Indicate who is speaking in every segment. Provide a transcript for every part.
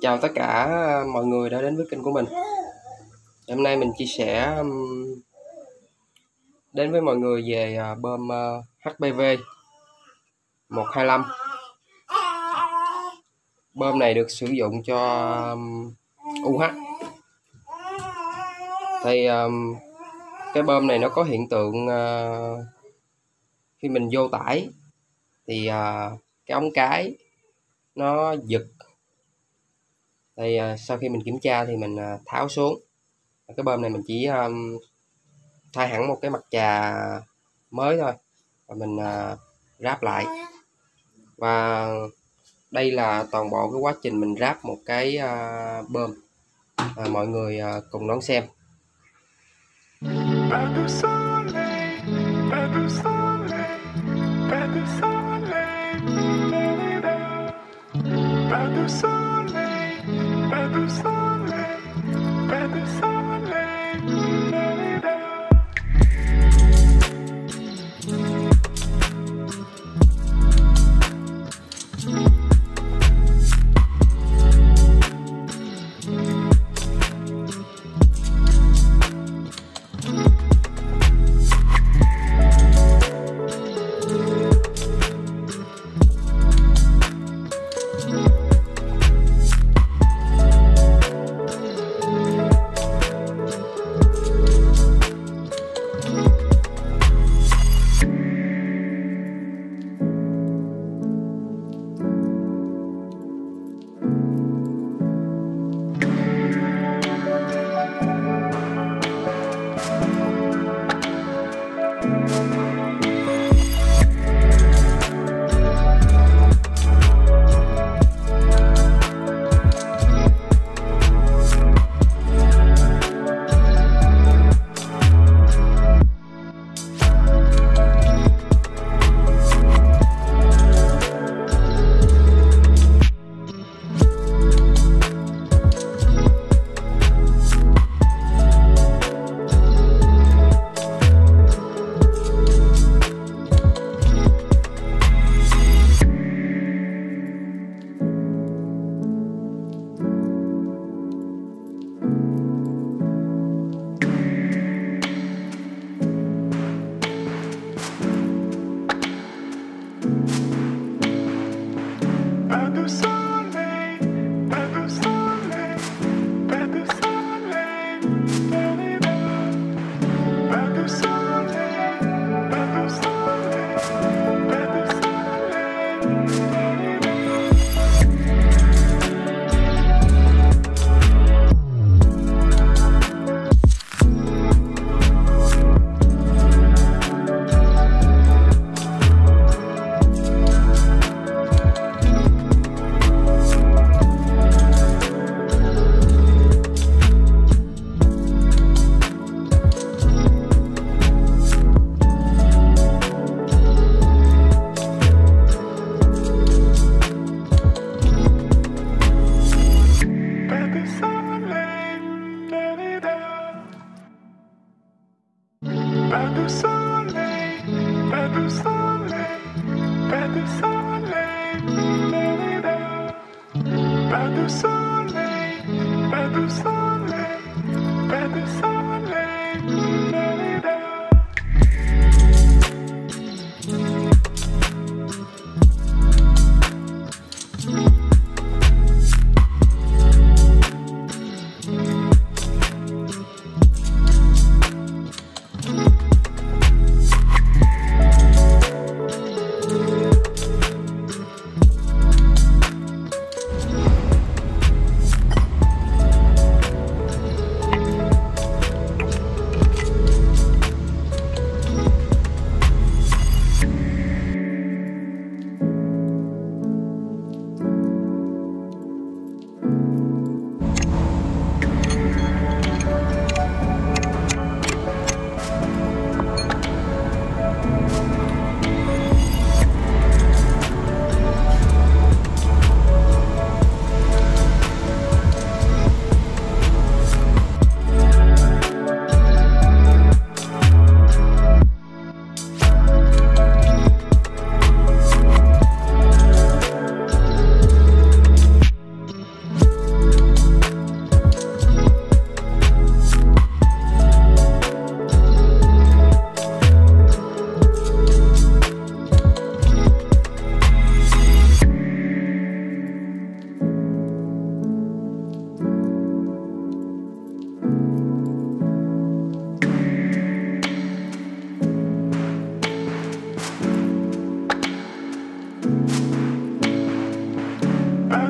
Speaker 1: Chào tất cả mọi người đã đến với kênh của mình. Hôm nay mình chia sẻ đến với mọi người về bơm HPV 125. Bơm này được sử dụng cho UH. Thì cái bơm này nó có hiện tượng khi mình vô tải thì cái ống cái nó giật. Thì sau khi mình kiểm tra thì mình tháo xuống. Cái bơm này mình chỉ thay hẳn một cái mặt chà mới thôi và mình ráp lại. Và đây là toàn bộ cái quá trình mình ráp một cái bơm. Mọi người cùng đón xem.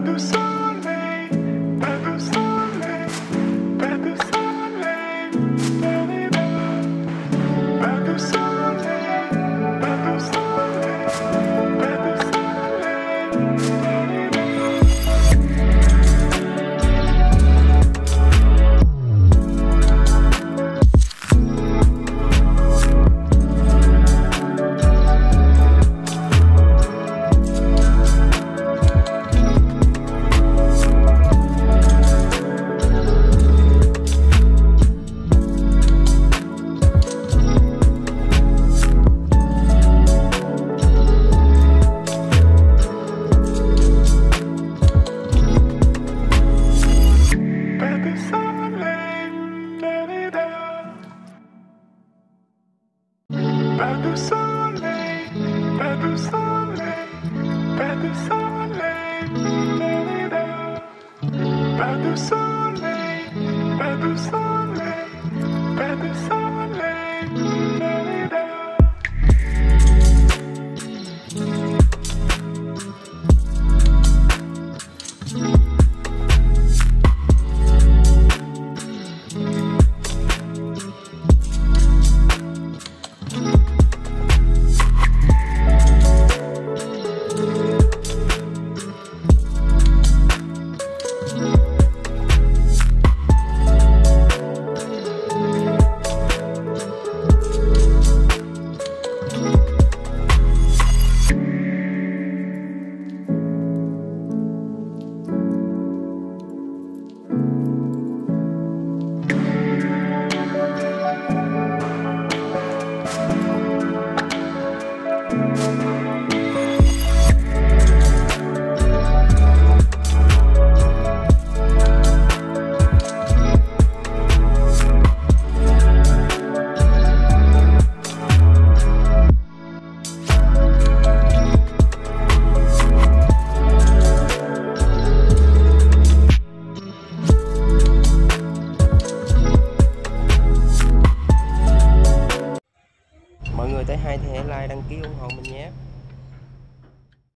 Speaker 2: tu sole, per tu sole, per tu sole, per tu sole, per tu sole, per tu
Speaker 1: Mọi người thấy hay thì hãy like, đăng ký ủng hộ mình nhé.